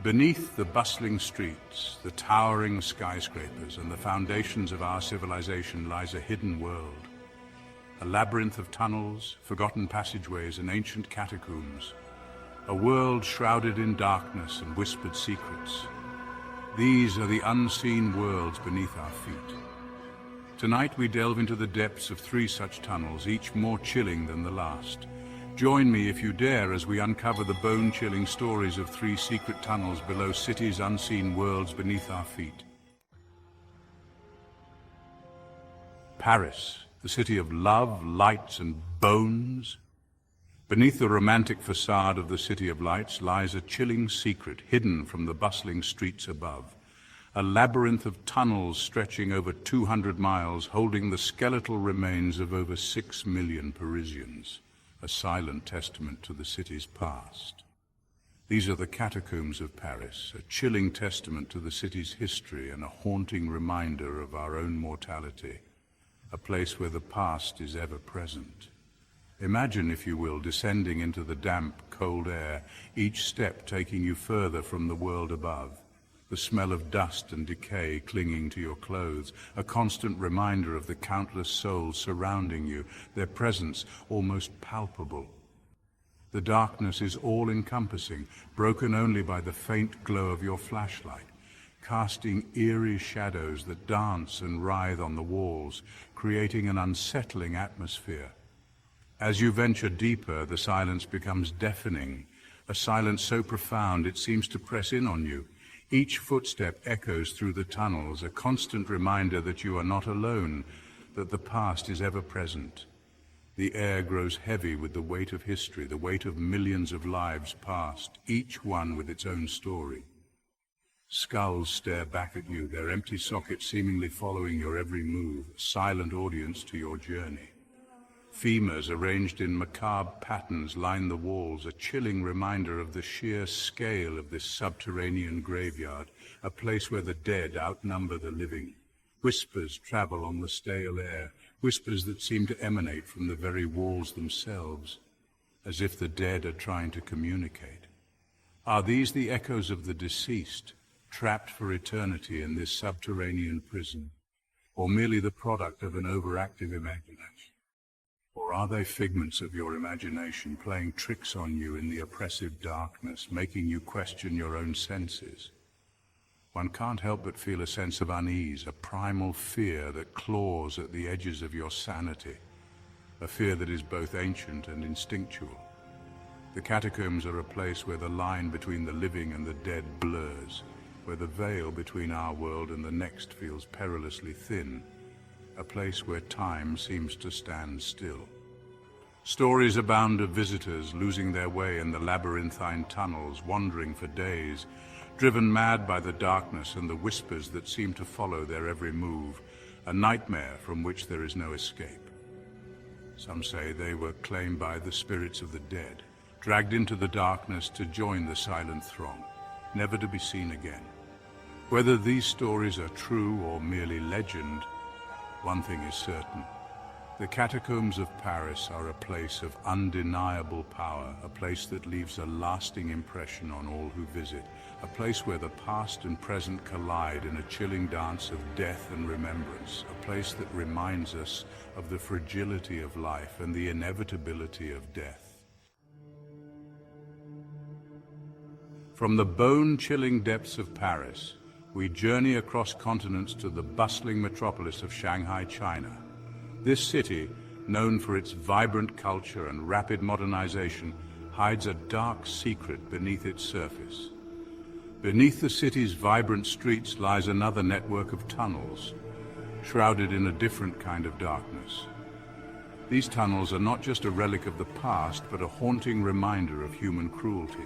Beneath the bustling streets, the towering skyscrapers, and the foundations of our civilization lies a hidden world. A labyrinth of tunnels, forgotten passageways, and ancient catacombs. A world shrouded in darkness and whispered secrets. These are the unseen worlds beneath our feet. Tonight we delve into the depths of 3 such tunnels, each more chilling than the last. Join me if you dare as we uncover the bone-chilling stories of 3 secret tunnels below cities' unseen worlds beneath our feet. Paris, the city of love, lights, and bones. Beneath the romantic facade of the City of Lights lies a chilling secret hidden from the bustling streets above. A labyrinth of tunnels stretching over 200 miles, holding the skeletal remains of over 6 million Parisians. A silent testament to the city's past. These are the catacombs of Paris, a chilling testament to the city's history and a haunting reminder of our own mortality, a place where the past is ever present. Imagine, if you will, descending into the damp, cold air, each step taking you further from the world above. The smell of dust and decay clinging to your clothes, a constant reminder of the countless souls surrounding you, their presence almost palpable. The darkness is all-encompassing, broken only by the faint glow of your flashlight, casting eerie shadows that dance and writhe on the walls, creating an unsettling atmosphere. As you venture deeper, the silence becomes deafening, a silence so profound it seems to press in on you. Each footstep echoes through the tunnels, a constant reminder that you are not alone, that the past is ever present. The air grows heavy with the weight of history, the weight of millions of lives past, each one with its own story. Skulls stare back at you, their empty sockets seemingly following your every move, a silent audience to your journey. Femurs arranged in macabre patterns line the walls, a chilling reminder of the sheer scale of this subterranean graveyard, a place where the dead outnumber the living. Whispers travel on the stale air, whispers that seem to emanate from the very walls themselves, as if the dead are trying to communicate. Are these the echoes of the deceased, trapped for eternity in this subterranean prison, or merely the product of an overactive imagination? Or are they figments of your imagination playing tricks on you in the oppressive darkness, making you question your own senses? One can't help but feel a sense of unease, a primal fear that claws at the edges of your sanity, a fear that is both ancient and instinctual. The catacombs are a place where the line between the living and the dead blurs, where the veil between our world and the next feels perilously thin, a place where time seems to stand still. Stories abound of visitors losing their way in the labyrinthine tunnels, wandering for days, driven mad by the darkness and the whispers that seem to follow their every move, a nightmare from which there is no escape. Some say they were claimed by the spirits of the dead, dragged into the darkness to join the silent throng, never to be seen again. Whether these stories are true or merely legend, one thing is certain. The catacombs of Paris are a place of undeniable power, a place that leaves a lasting impression on all who visit, a place where the past and present collide in a chilling dance of death and remembrance, a place that reminds us of the fragility of life and the inevitability of death. From the bone-chilling depths of Paris, we journey across continents to the bustling metropolis of Shanghai, China. This city, known for its vibrant culture and rapid modernization, hides a dark secret beneath its surface. Beneath the city's vibrant streets lies another network of tunnels, shrouded in a different kind of darkness. These tunnels are not just a relic of the past, but a haunting reminder of human cruelty.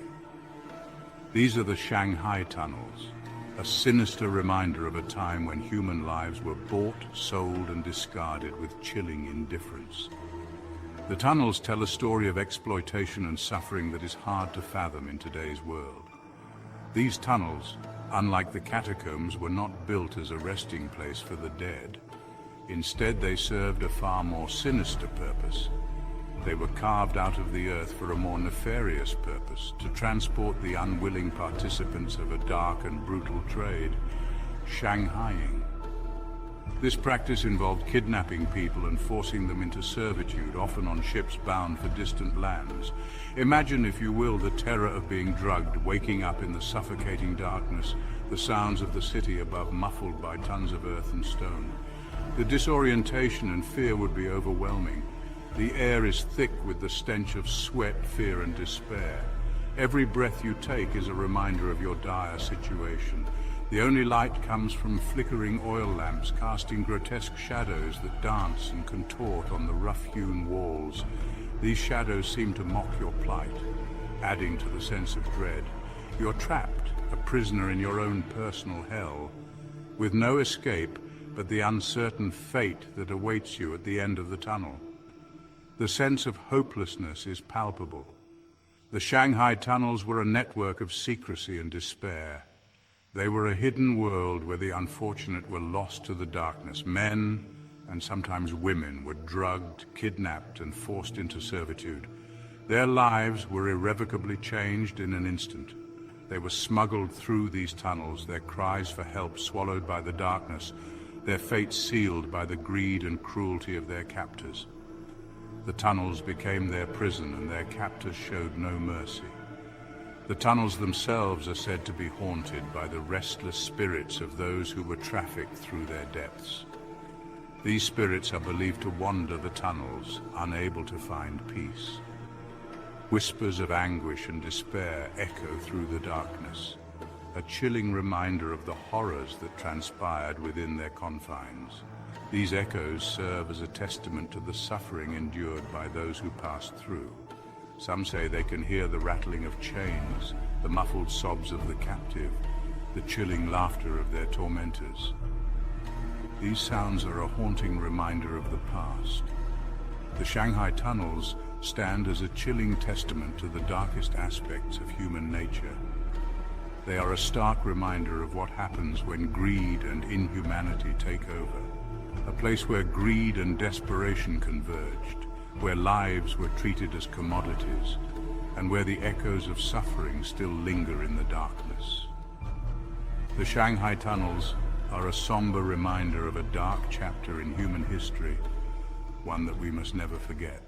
These are the Shanghai tunnels, a sinister reminder of a time when human lives were bought, sold, and discarded with chilling indifference. The tunnels tell a story of exploitation and suffering that is hard to fathom in today's world. These tunnels, unlike the catacombs, were not built as a resting place for the dead. Instead, they served a far more sinister purpose. They were carved out of the earth for a more nefarious purpose, to transport the unwilling participants of a dark and brutal trade, Shanghaiing. This practice involved kidnapping people and forcing them into servitude, often on ships bound for distant lands. Imagine, if you will, the terror of being drugged, waking up in the suffocating darkness, the sounds of the city above muffled by tons of earth and stone. The disorientation and fear would be overwhelming. The air is thick with the stench of sweat, fear, and despair. Every breath you take is a reminder of your dire situation. The only light comes from flickering oil lamps, casting grotesque shadows that dance and contort on the rough-hewn walls. These shadows seem to mock your plight, adding to the sense of dread. You're trapped, a prisoner in your own personal hell, with no escape but the uncertain fate that awaits you at the end of the tunnel. The sense of hopelessness is palpable. The Shanghai tunnels were a network of secrecy and despair. They were a hidden world where the unfortunate were lost to the darkness. Men, and sometimes women, were drugged, kidnapped, and forced into servitude. Their lives were irrevocably changed in an instant. They were smuggled through these tunnels, their cries for help swallowed by the darkness, their fates sealed by the greed and cruelty of their captors. The tunnels became their prison, and their captors showed no mercy. The tunnels themselves are said to be haunted by the restless spirits of those who were trafficked through their depths. These spirits are believed to wander the tunnels, unable to find peace. Whispers of anguish and despair echo through the darkness, a chilling reminder of the horrors that transpired within their confines. These echoes serve as a testament to the suffering endured by those who passed through. Some say they can hear the rattling of chains, the muffled sobs of the captive, the chilling laughter of their tormentors. These sounds are a haunting reminder of the past. The Shanghai tunnels stand as a chilling testament to the darkest aspects of human nature. They are a stark reminder of what happens when greed and inhumanity take over. A place where greed and desperation converged, where lives were treated as commodities, and where the echoes of suffering still linger in the darkness. The Shanghai tunnels are a somber reminder of a dark chapter in human history, one that we must never forget.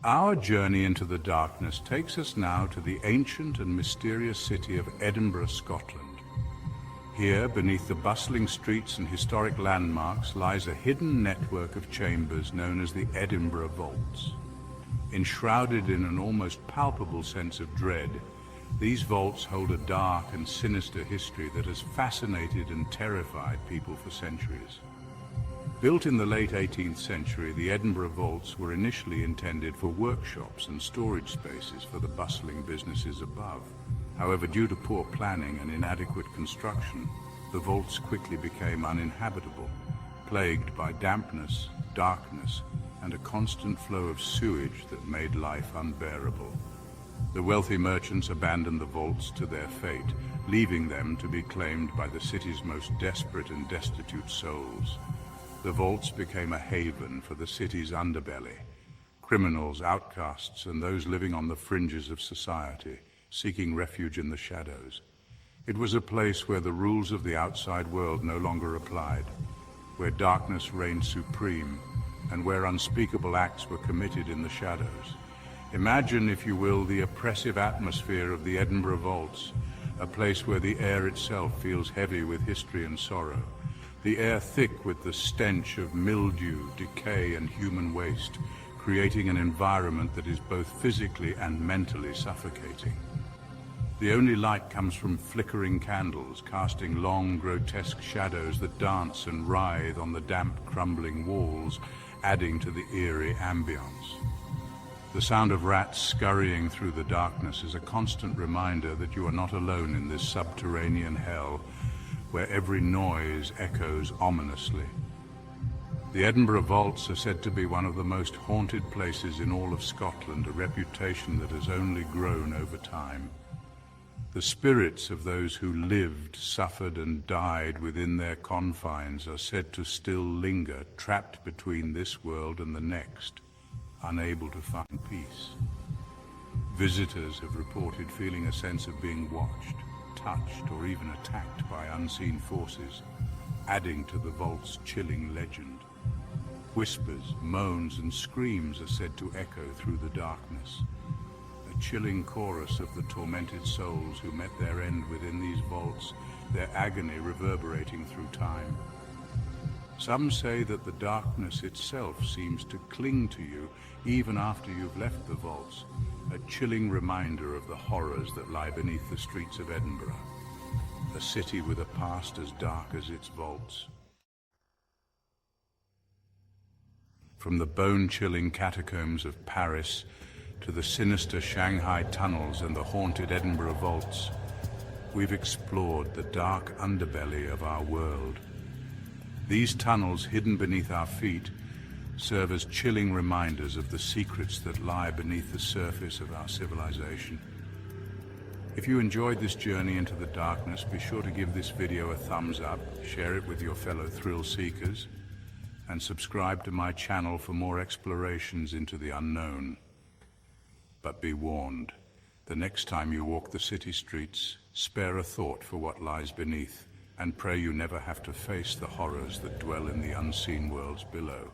Our journey into the darkness takes us now to the ancient and mysterious city of Edinburgh, Scotland. Here, beneath the bustling streets and historic landmarks, lies a hidden network of chambers known as the Edinburgh Vaults. Enshrouded in an almost palpable sense of dread, these vaults hold a dark and sinister history that has fascinated and terrified people for centuries. Built in the late 18th century, the Edinburgh Vaults were initially intended for workshops and storage spaces for the bustling businesses above. However, due to poor planning and inadequate construction, the vaults quickly became uninhabitable, plagued by dampness, darkness, and a constant flow of sewage that made life unbearable. The wealthy merchants abandoned the vaults to their fate, leaving them to be claimed by the city's most desperate and destitute souls. The vaults became a haven for the city's underbelly, criminals, outcasts, and those living on the fringes of society, seeking refuge in the shadows. It was a place where the rules of the outside world no longer applied, where darkness reigned supreme, and where unspeakable acts were committed in the shadows. Imagine, if you will, the oppressive atmosphere of the Edinburgh Vaults, a place where the air itself feels heavy with history and sorrow, the air thick with the stench of mildew, decay, and human waste, creating an environment that is both physically and mentally suffocating. The only light comes from flickering candles, casting long, grotesque shadows that dance and writhe on the damp, crumbling walls, adding to the eerie ambience. The sound of rats scurrying through the darkness is a constant reminder that you are not alone in this subterranean hell, where every noise echoes ominously. The Edinburgh Vaults are said to be one of the most haunted places in all of Scotland, a reputation that has only grown over time. The spirits of those who lived, suffered, and died within their confines are said to still linger, trapped between this world and the next, unable to find peace. Visitors have reported feeling a sense of being watched, touched, or even attacked by unseen forces, adding to the vault's chilling legend. Whispers, moans, and screams are said to echo through the darkness, a chilling chorus of the tormented souls who met their end within these vaults, their agony reverberating through time. Some say that the darkness itself seems to cling to you even after you've left the vaults, a chilling reminder of the horrors that lie beneath the streets of Edinburgh, a city with a past as dark as its vaults. From the bone-chilling catacombs of Paris to the sinister Shanghai tunnels and the haunted Edinburgh vaults, we've explored the dark underbelly of our world. These tunnels, hidden beneath our feet, serve as chilling reminders of the secrets that lie beneath the surface of our civilization. If you enjoyed this journey into the darkness, be sure to give this video a thumbs up, share it with your fellow thrill seekers, and subscribe to my channel for more explorations into the unknown. But be warned, the next time you walk the city streets, spare a thought for what lies beneath, and pray you never have to face the horrors that dwell in the unseen worlds below.